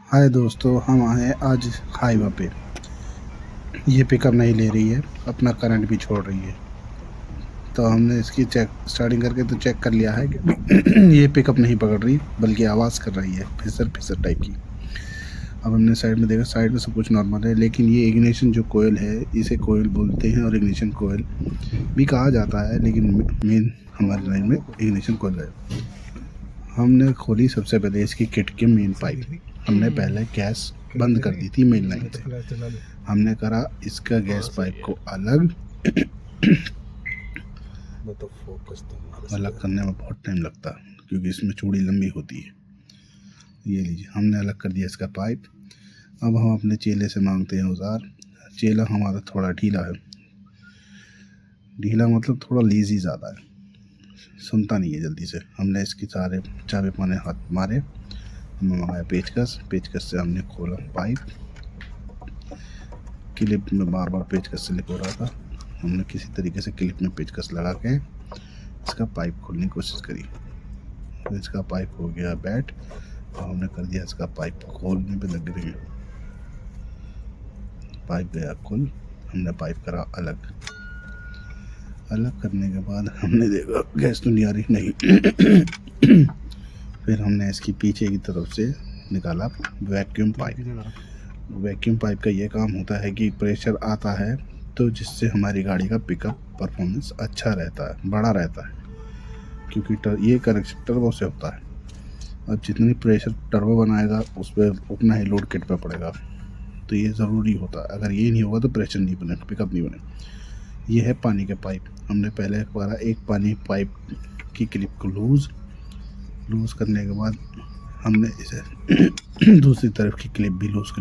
हाय दोस्तों, हम आए आज हाईवे पे। ये पिकअप नहीं ले रही है, अपना करंट भी छोड़ रही है। तो हमने इसकी चेक स्टार्टिंग करके तो चेक कर लिया है कि ये पिकअप नहीं पकड़ रही, बल्कि आवाज़ कर रही है फिसर फिसर टाइप की। अब हमने साइड में देखा, साइड में सब कुछ नॉर्मल है, लेकिन ये इग्निशन जो कोयल है, इसे कोयल बोलते हैं और इग्निशन कोयल भी कहा जाता है, लेकिन मेन हमारी लाइन में इग्निशन कोयल है। हमने खोली सबसे पहले इसकी किट के मेन पाइप। हमने पहले गैस बंद कर दी थी मेन लाइन से। हमने करा इसका गैस पाइप को अलग करने में बहुत टाइम लगता है, क्योंकि इसमें चूड़ी लंबी होती है। ये लीजिए, हमने अलग कर दिया इसका पाइप। अब हम अपने चेले से मांगते हैं औजार। चेला हमारा थोड़ा ढीला है, ढीला मतलब थोड़ा लेजी ज़्यादा है, सुनता नहीं है जल्दी से। हमने इसकी सारे चाबी पाने हाथ मारे। हमने मंगाया पेचकस। पेचकस से हमने खोला पाइप। क्लिप में बार बार पेचकस स्लिप हो रहा था। हमने किसी तरीके से क्लिप में पेचकस लगा के इसका पाइप खोलने की कोशिश करी। तो इसका पाइप हो गया बैठ, और हमने कर दिया इसका पाइप खोलने पे लग रही है। पाइप गया खुल। हमने पाइप करा अलग। अलग करने के बाद हमने देखा गैस तो नहीं आ रही, नहीं। फिर हमने इसकी पीछे की तरफ से निकाला वैक्यूम पाइप। वैक्यूम पाइप का ये काम होता है कि प्रेशर आता है, तो जिससे हमारी गाड़ी का पिकअप परफॉर्मेंस अच्छा रहता है, बड़ा रहता है, क्योंकि ये कनेक्शन टर्बो से होता है। और जितनी प्रेशर टर्बो बनाएगा उस पर उतना ही लोड किट पे पड़ेगा। तो ये ज़रूरी होता है, अगर ये नहीं होगा तो प्रेशर नहीं बने, पिकअप नहीं बने। ये है पानी के पाइप। हमने पहले बारा एक पानी पाइप की क्लिप को लूज़ करने के बाद हमने इसे दूसरी तरफ की क्लिप भी लूज़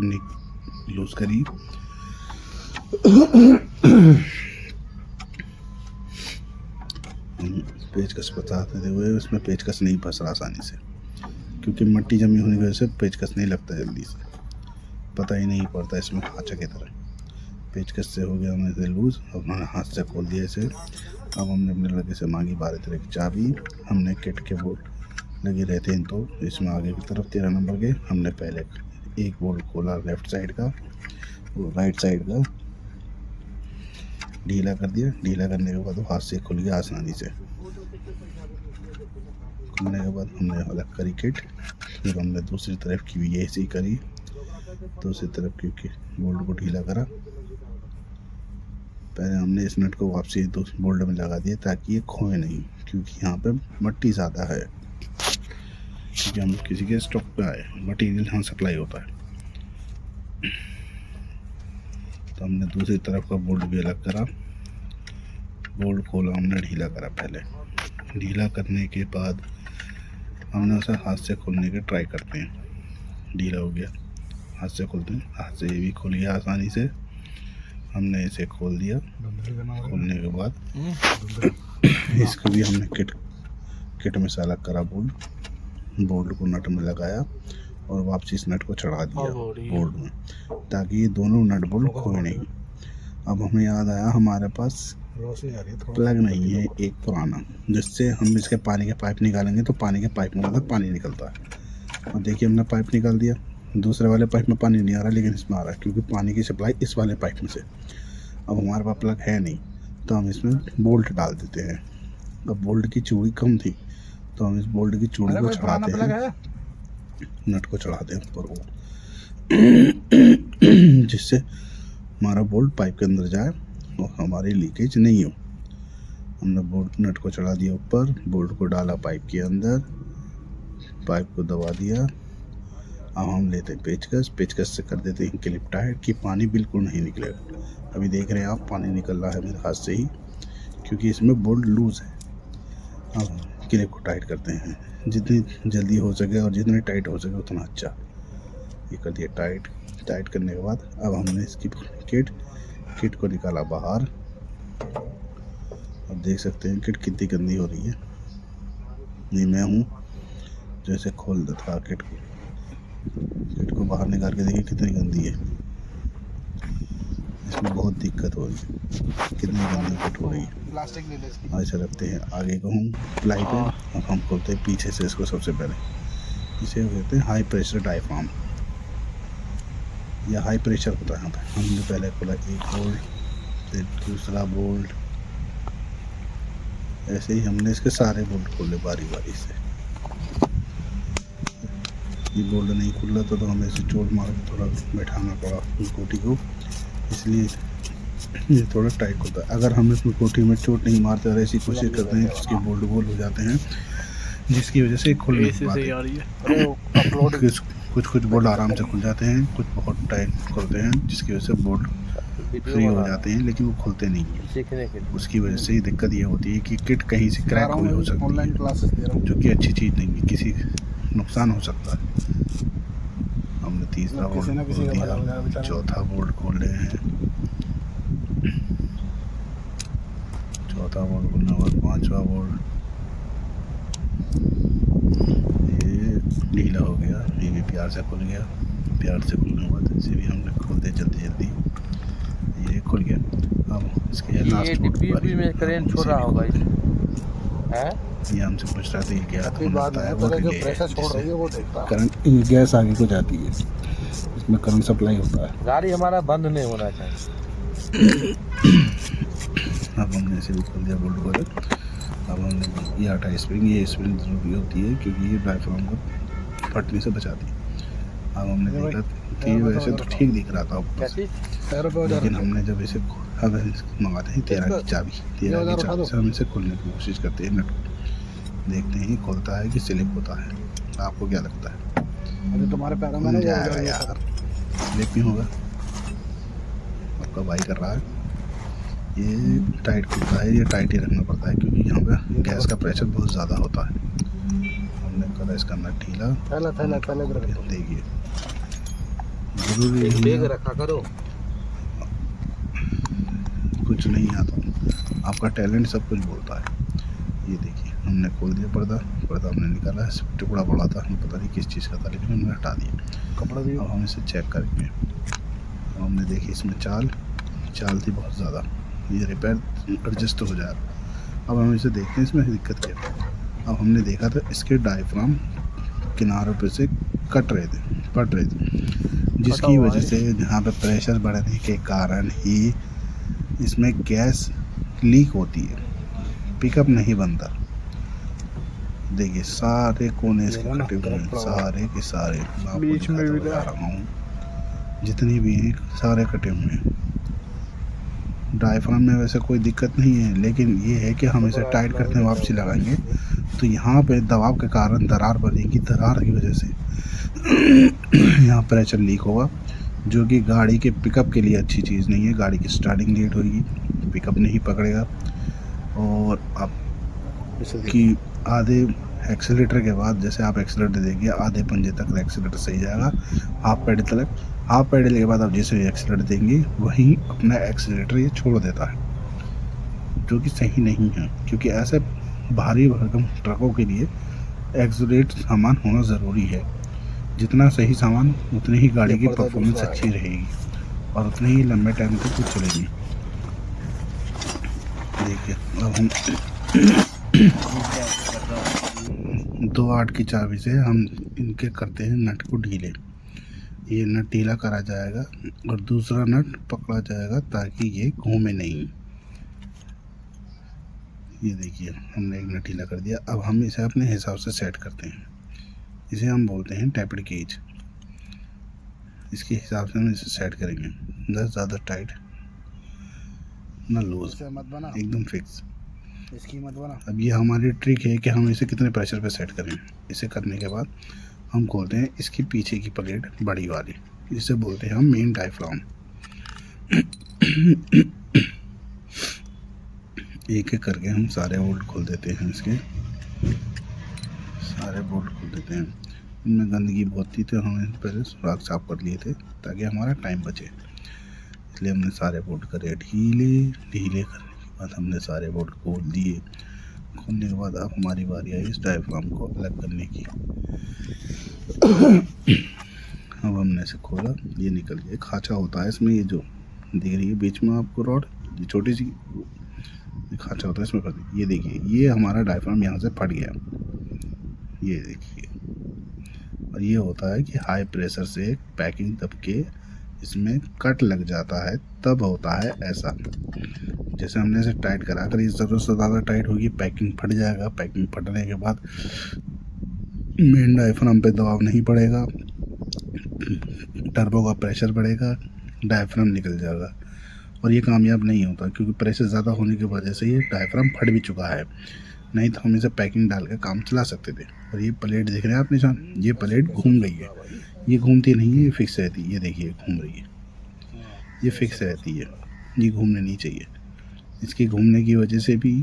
करी। पेचकस बताते हुए उसमें पेचकस नहीं फंस रहा आसानी से, क्योंकि मिट्टी जमी होने की वजह से पेचकस नहीं लगता जल्दी से, पता ही नहीं पड़ता इसमें खांचा की तरह। पेचकस से हो गया हमने इसे लूज़। अब हमने हाथ से खोल दिया इसे। अब हमने अपने लड़के से मांगी 12 तरह की चाबी। हमने किट के बोल्ट लगे रहते हैं, तो इसमें आगे की तरफ 13 नंबर के हमने पहले एक बोल्ट खोला लेफ़्ट साइड का, और राइट साइड का ढीला कर दिया। ढीला करने के बाद वो हाथ से खुल गया आसानी से। खुलने के बाद हमने अलग करी किट। फिर हमने दूसरी तरफ की भी ऐसे ही करी। दूसरी तरफ की बोल्ट को ढीला करा। पहले हमने इस नट को वापसी बोल्ट में लगा दिया ताकि ये खोए नहीं, क्योंकि यहाँ पे मट्टी ज़्यादा है, क्योंकि हम किसी के स्टॉक पे आए, मटेरियल यहाँ सप्लाई होता है। तो हमने दूसरी तरफ का बोल्ट भी अलग करा। बोल्ट खोला, हमने ढीला करा। पहले ढीला करने के बाद हमने उसे हाथ से खोलने की ट्राई करते हैं। ढीला हो गया, हाथ से खोलते हैं। हाथ से ये भी खुल गया आसानी से। हमने इसे खोल दिया। खोलने के बाद इसको भी हमने किट में से अलग करा। बोल्ट को नट में लगाया और वापसी इस नट को चढ़ा दिया बोल्ट में, ताकि ये दोनों नट बोल्ट खोए नहीं। अब हमें याद आया हमारे पास प्लग नहीं है एक पुराना, जिससे हम इसके पानी के पाइप निकालेंगे तो पानी के पाइप में मतलब पानी निकलता है। और देखिए, हमने पाइप निकाल दिया। दूसरे वाले पाइप में पानी नहीं आ रहा, लेकिन इसमें आ रहा है, क्योंकि पानी की सप्लाई इस वाले पाइप में से। अब हमारे पास प्लग है नहीं, तो हम इसमें बोल्ट डाल देते हैं। अब बोल्ट की चूड़ी कम थी, तो हम इस बोल्ट की चूड़ी को चढ़ाते हैं, नट को चढ़ाते हैं ऊपर को, जिससे हमारा बोल्ट पाइप के अंदर जाए और हमारी लीकेज नहीं हो। हमने बोल्ट नट को चढ़ा दिया ऊपर, बोल्ट को डाला पाइप के अंदर, पाइप को दबा दिया। अब हम लेते हैं पेचकस से कर देते हैं क्लिप टाइट कि पानी बिल्कुल नहीं निकलेगा। अभी देख रहे हैं आप, पानी निकल रहा है मेरे हाथ से ही, क्योंकि इसमें बोल्ट लूज़ है। अब क्लिप को टाइट करते हैं, जितनी जल्दी हो सके और जितनी टाइट हो सके उतना अच्छा। ये कर दिया टाइट करने के बाद अब हमने इसकी किट को निकाला बाहर। अब देख सकते हैं किट कितनी गंदी हो रही है। नहीं, मैं हूँ जैसे खोल देता था किट को बाहर निकाल के देखिए कितनी गंदी है। इसमें बहुत दिक्कत हो रही है, कितनी गंदी किट हो रही है। ऐसे रखते हैं आगे को हम प्लाई पे। अब हम खोलते हैं पीछे से इसको। सबसे पहले इसे कहते हैं हाई प्रेशर डायफ्राम। या हाई प्रेशर होता है यहाँ पे। हमने पहले खोला एक बोल्ट, फिर दूसरा बोल्ट, ऐसे ही हमने इसके सारे बोल्ट खोले बारी बारी से। ये बोल्ट नहीं खुल रहा था तो हमें इसे चोट मार के थोड़ा बैठाना पड़ा स्कूटी को, इसलिए ये थोड़ा टाइट होता है। अगर हम इसमें कोठी में चोट नहीं मारते और ऐसी कोशिश करते हैं इसके बोल्ट गोल हो जाते हैं, जिसकी वजह से खुल नहीं पाते। कुछ बोल्ट आराम से खुल जाते हैं, कुछ बहुत टाइट खुलते हैं, जिसकी वजह से बोल्ट फ्री हो जाते हैं लेकिन वो खुलते नहीं हैं। उसकी वजह से दिक्कत ये होती है कि किट कहीं से क्रैक हुई हो सकती है, जो कि अच्छी चीज़ नहीं है, किसी नुकसान हो सकता है। हमने तीसरा बोल्ट खोल दिया, चौथा बोल्ट खोल रहे हैं, चौथा बोल्ट खोलने के बाद पांचवा बोल्ट ये ढीला हो गया, ये भी प्यार से खुल गया। प्यार से खुलने के बाद इसे भी हमने खोल दिया जल्दी, ये खुल गया। अब इसके लास्ट बोल्ट में करंट छोड़ रहा होगा है। ये हमसे पूछ रहा था ये क्या होता है, वो प्रेशर छोड़ रही है वो देखता है। करंट गैस आगे को जाती है, इसमें करंट सप्लाई होता है। गाड़ी हमारा बंद नहीं होना चाहिए। अब हमने इसे भी खोल दिया बोल्ट को। अब हमने ये आटा स्प्रिंग, ये स्प्रिंग ज़रूरी होती है क्योंकि ये डायफ्राम को फटने से बचाती है। अब हमने देखा कि ये वैसे तो ठीक दिख रहा था ऊपर से, लेकिन हमने जब इसे अब मंगाते हैं 13 की चाबी, 13 की चाबी से हम इसे खोलने की कोशिश करते हैं नट को। देखते हैं खुलता है कि स्लिप होता है। आपको क्या लगता है? अरे तुम्हारे पैरों में जाएगा यार, स्लिप नहीं होगा। आपका भाई कर रहा है, ये टाइट खुलता है, ये टाइट ही रखना पड़ता है क्योंकि यहाँ पे गैस का प्रेशर बहुत ज़्यादा होता है। हमने करा इसका नट ढीला। देखिए जरूरी बैग रखा करो, कुछ नहीं आता, आपका टैलेंट सब कुछ बोलता है। ये देखिए हमने खोल दिया पर्दा हमने निकाला, टुकड़ा पड़ा था, हमें पता नहीं किस चीज़ का था, लेकिन हमने हटा दिया कपड़ा भी। अब हम इसे चेक करेंगे। अब हमने देखी इसमें चाल थी बहुत ज़्यादा, ये रिपेयर एडजस्ट हो जाएगा। अब हम इसे देखते हैं इसमें दिक्कत क्या है। अब हमने देखा था इसके डायफ्राम किनारों पे से पट रहे थे, जिसकी वजह से यहाँ पे प्रेशर बढ़ने के कारण ही इसमें गैस लीक होती है, पिकअप नहीं बनता। देखिए सारे कोने इसके कटे हुए हैं, सारे के सारे बीच में भी लगा रहा हूँ, जितनी भी हैं सारे कटे हुए हैं। डायफ्राम में वैसे कोई दिक्कत नहीं है, लेकिन ये है कि हम इसे टाइट करते हैं, वापसी लगाएंगे तो यहाँ पे दबाव के कारण दरार बनेगी। दरार की वजह से यहाँ प्रेशर लीक होगा, जो कि गाड़ी के पिकअप के लिए अच्छी चीज़ नहीं है। गाड़ी की स्टार्टिंग लेट होगी, पिकअप नहीं पकड़ेगा, और आप कि आधे एक्सीलेटर के बाद जैसे आप एक्सीलेटर देंगे आधे पंजे तक एक्सीलेटर सही जाएगा, हाफ पैडल तक। हाफ पैडल के बाद आप जैसे एक्सीलेटर देंगे वहीं अपना एक्सीलेटर ये छोड़ देता है, जो कि सही नहीं है, क्योंकि ऐसे भारी भरकम ट्रकों के लिए एक्सीलेट सामान होना ज़रूरी है। जितना सही सामान उतनी ही गाड़ी की परफॉर्मेंस अच्छी रहेगी और उतने ही लंबे टाइम तक वो चलेगी। देखिए अब हम 2/8 की चाबी से हम इनके करते हैं नट को ढीले। ये नट ढीला करा जाएगा और दूसरा नट पकड़ा जाएगा ताकि ये घूमे नहीं। ये देखिए हमने एक नट ढीला कर दिया। अब हम इसे अपने हिसाब से सेट करते हैं, इसे हम बोलते हैं टैप्ड गेज। इसके हिसाब से हम इसे सेट करेंगे, ना ज़्यादा टाइट ना लूज, एकदम फिक्स। इसकी मत बना। अब ये हमारी ट्रिक है कि हम इसे कितने प्रेशर पे सेट करें। इसे करने के बाद हम खोलते हैं इसकी पीछे की प्लेट बड़ी वाली, इसे बोलते हैं हम मेन डायफ्राम। एक एक करके हम सारे बोल्ट खोल देते हैं, इसके सारे बोल्ट खोल देते हैं। इनमें गंदगी बहुत थी तो हमने पहले सुराख साफ कर लिए थे ताकि हमारा टाइम बचे, इसलिए हमने सारे बोल्ट करे ढीले करने के बाद हमने सारे बोल्ट खोल दिए। खोलने के बाद अब हमारी बारी आई इस डायफ्राम को अलग करने की। अब हमने इसे खोला, ये निकल गया। खांचा होता है इसमें, ये जो दिख रही है बीच में आपको रॉड, ये छोटी सी खांचा होता है इसमें फंस। ये देखिए ये हमारा डायफ्राम यहाँ से फट गया, ये देखिए। और ये होता है कि हाई प्रेशर से पैकिंग दब के इसमें कट लग जाता है तब होता है ऐसा। जैसे हमने इसे टाइट करा, अगर ये ज़रूरत से ज़्यादा टाइट होगी पैकिंग फट जाएगा। पैकिंग फटने के बाद मेन डायफ्राम पे दबाव नहीं पड़ेगा, टर्बो का प्रेशर बढ़ेगा, डायफ्राम निकल जाएगा और ये कामयाब नहीं होता, क्योंकि प्रेशर ज़्यादा होने की वजह से ये डायफ्राम फट भी चुका है। नहीं तो हम इसे पैकिंग डाल के काम चला सकते थे। और ये प्लेट देख रहे हैं आप निशान, ये प्लेट घूम गई है। ये घूमती नहीं है, ये फिक्स रहती है। ये देखिए घूम रही है, ये फिक्स रहती है, ये घूमने नहीं चाहिए। इसके घूमने की वजह से भी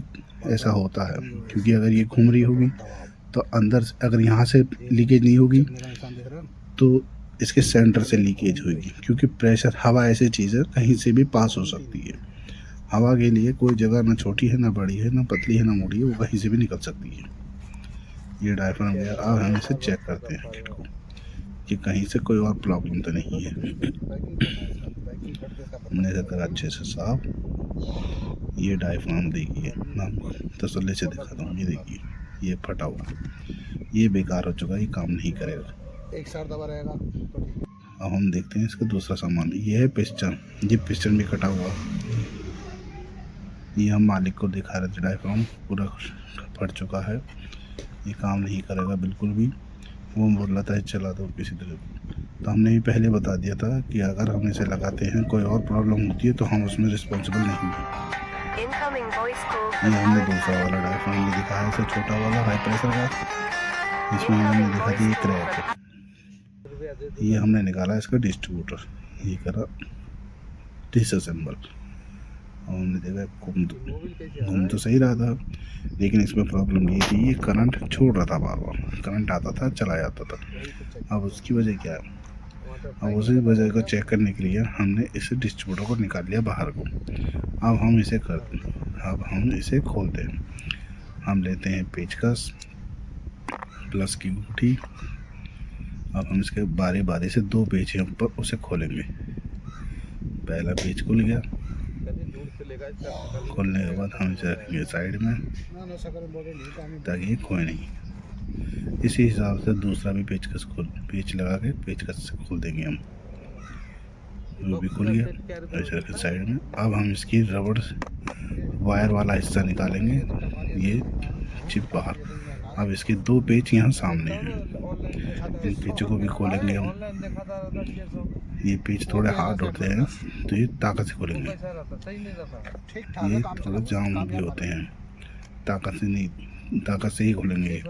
ऐसा होता है, क्योंकि अगर ये घूम रही होगी तो अंदर से अगर यहाँ से लीकेज नहीं होगी मेरा निशान देख रहे हो? तो इसके सेंटर से लीकेज होगी, क्योंकि प्रेशर, हवा ऐसी चीज़ है कहीं से भी पास हो सकती है। हवा के लिए कोई जगह ना छोटी है, ना बड़ी है, ना पतली है, ना मोटी है, वो कहीं से भी निकल सकती है। ये डायफ्राम है। अब हम इसे चेक करते हैं किट को कि कहीं से कोई और प्रॉब्लम तो नहीं है। पैकिंग फट के इसका पता हमने इसे करा अच्छे से साफ। ये डायफ्राम देखिए, मैं तसल्ली से दिखाता हूँ। ये देखिए, ये फटा हुआ, ये बेकार हो चुका है, ये काम नहीं करेगा। एक साथ दबा रहेगा तो ठीक है। अब हम देखते हैं इसका दूसरा सामान। ये है पिस्टन, ये पिस्टन भी कटा हुआ। ये हम मालिक को दिखा रहे थे, डायफ्राम पूरा फट चुका है, ये काम नहीं करेगा बिल्कुल भी। वो बोल रहा था चला दो किसी तरह। तो हमने भी पहले बता दिया था कि अगर हम इसे लगाते हैं कोई और प्रॉब्लम होती है तो हम उसमें रिस्पॉन्सिबल नहीं हैं। ये हमने दूसरा वाला डायफ्राम भी दिखाया, इसे छोटा वाला हाई प्रेशर का। इसमें हमने दिखा दी ये क्रैक है। ये हमने निकाला इसका डिस्ट्रीब्यूटर, ये करा डिसअसेंबल। और हमने देखा घूम तो सही रहा था, लेकिन इसमें प्रॉब्लम ये थी, ये करंट छोड़ रहा था बार बार। करंट आता था चला जाता था। अब उसकी वजह क्या है? अब उसी वजह को चेक करने के लिए हमने इसे डिस्ट्रीब्यूटर को निकाल लिया बाहर को। अब हम इसे खोलते हैं। हम लेते हैं पेचकस प्लस की गुठी। अब हम इसके बारी बारी से 2 पेच हम पर उसे खोलेंगे। पहला पेच खुल गया। खोलने के बाद हम इसे रखेंगे साइड में ताकि ये खोए नहीं। इसी हिसाब से दूसरा भी पेच लगा के पेचकस से खोल देंगे हम। वो भी खुल गया, ऐसे रखें साइड में। अब हम इसकी रबड़ वायर वाला हिस्सा निकालेंगे, ये चिप बाहर। अब इसके 2 पेच यहाँ सामने हैं, इन पेचों को भी खोलेंगे हम। ये पेच थोड़े हार्ड होते हैं तो ये ताकत से खोलेंगे, ये थोड़ा जाम भी होते हैं, ताकत से ही खोलेंगे।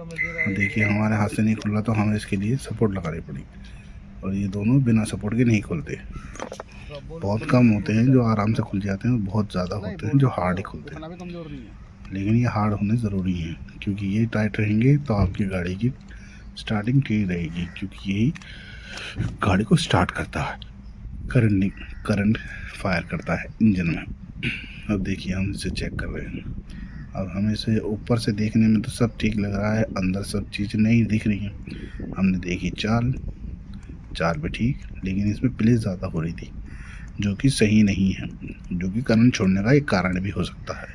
देखिए हमारे हाथ से नहीं खुल रहा तो हमें इसके लिए सपोर्ट लगानी पड़ी, और ये दोनों बिना सपोर्ट के नहीं खुलते। बहुत कम होते हैं जो आराम से खुल जाते हैं, बहुत ज़्यादा होते हैं जो हार्ड ही खुलते हैं। कमजोर नहीं है, लेकिन ये हार्ड होने ज़रूरी है, क्योंकि ये टाइट रहेंगे तो आपकी गाड़ी की स्टार्टिंग ठीक रहेगी, क्योंकि यही गाड़ी को स्टार्ट करता है, करंट फायर करता है इंजन में। अब देखिए हम इसे चेक कर रहे हैं। अब हमें इसे ऊपर से देखने में तो सब ठीक लग रहा है, अंदर सब चीज़ नहीं दिख रही हैं। हमने देखी चाल भी ठीक, लेकिन इसमें प्ले ज़्यादा हो रही थी जो कि सही नहीं है, जो कि करंट छोड़ने का एक कारण भी हो सकता है।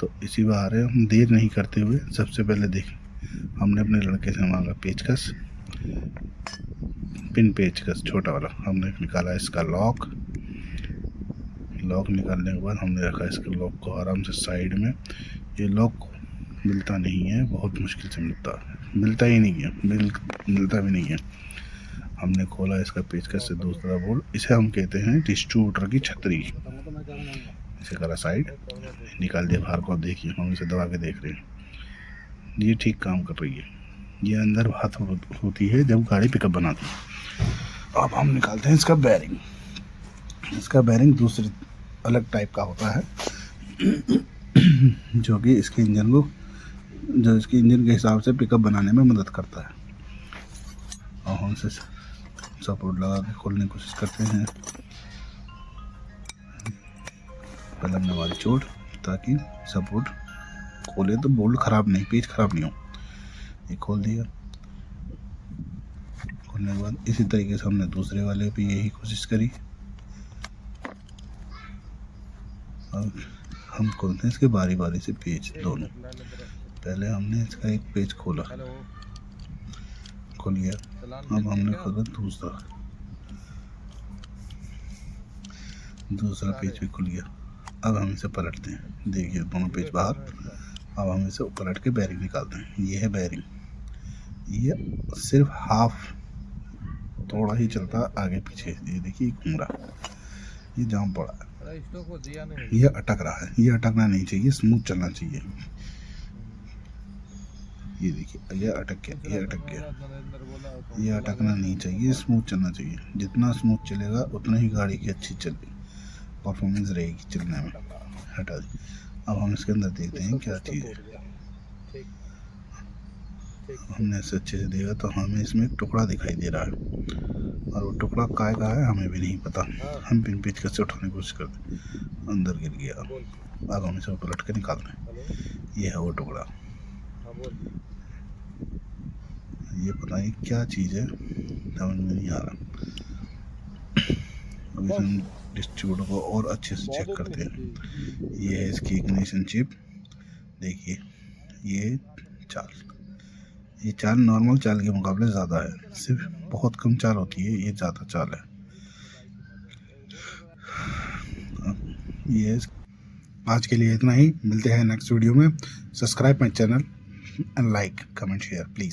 तो इसी बारे हम देर नहीं करते हुए सबसे पहले देखें, हमने अपने लड़के से मांगा पेचकस, पिन पेचकस छोटा वाला। हमने निकाला इसका लॉक निकालने के बाद हमने रखा इसके लॉक को आराम से साइड में। ये लॉक मिलता नहीं है, बहुत मुश्किल से मिलता ही नहीं है, मिलता भी नहीं है। हमने खोला इसका पेचकस से दूसरा बोल्ट, इसे हम कहते हैं डिस्ट्रीब्यूटर की छतरी। इसे करा साइड, निकाल दिया बाहर को। देखिए हम इसे दबा के देख रहे हैं, ये ठीक काम कर रही है। ये अंदर बात होती है जब गाड़ी पिकअप बनाती है। अब हम निकालते हैं इसका बैरिंग। इसका बैरिंग दूसरे अलग टाइप का होता है जो कि इसके इंजन के हिसाब से पिकअप बनाने में मदद करता है। और हम इसे सपोर्ट लगा के खोलने की कोशिश करते हैं। पहले हमने हमारी चोट, ताकि सपोर्ट खोले तो बोल्ट खराब नहीं, पेच खराब नहीं हो। ये खोल दिया। खोलने के बाद इसी तरीके से हमने दूसरे वाले पे यही कोशिश करी। अब हम खोलते हैं इसके बारी बारी से पेच दोनों। पहले हमने इसका एक पेच खोल गया। अब हमने खोला दूसरा, दूसरा पेज भी खुल गया। अब हम इसे पलटते हैं, देखिए दोनों पेज बाहर। अब हम इसे पलट के बैरिंग निकालते हैं। ये है बैरिंग, ये सिर्फ हाफ थोड़ा ही चलता आगे पीछे, ये देखिए घूम रहा, ये जाम पड़ा है, अरे स्टॉक को दिया नहीं। ये अटक रहा है। ये अटकना नहीं चाहिए, स्मूथ चलना चाहिए। ये देखिए ये अटक गया, ये अटक गया, नरेंद्र बोला ये अटकना नहीं चाहिए, स्मूथ चलना चाहिए। जितना स्मूथ चलेगा उतना ही गाड़ी की अच्छी चलेगी, परफॉर्मेंस रहेगी चलने में। हटा दी। अब हम इसके अंदर देखते हैं क्या चीज़ है। हमने इसे अच्छे से देखा तो हमें इसमें एक टुकड़ा दिखाई दे रहा है, और वो टुकड़ा काय का है हमें भी नहीं पता। हम पिन पेचकस से उठाने की कोशिश करते, अंदर गिर गया। अब हम इसे पलट के निकालते हैं। ये है वो टुकड़ा, ये पता नहीं क्या चीज़ है, समझ में नहीं आ रहा। अब इसे हम डिस्ट्रीब्यूटर को और अच्छे से चेक करते हैं। ये है इसकी इग्निशन चिप, देखिए ये चाल नॉर्मल चाल के मुकाबले ज़्यादा है, सिर्फ बहुत कम चाल होती है, ये ज़्यादा चाल है। ये आज के लिए इतना ही, मिलते हैं नेक्स्ट वीडियो में। Subscribe my channel and like comment share please.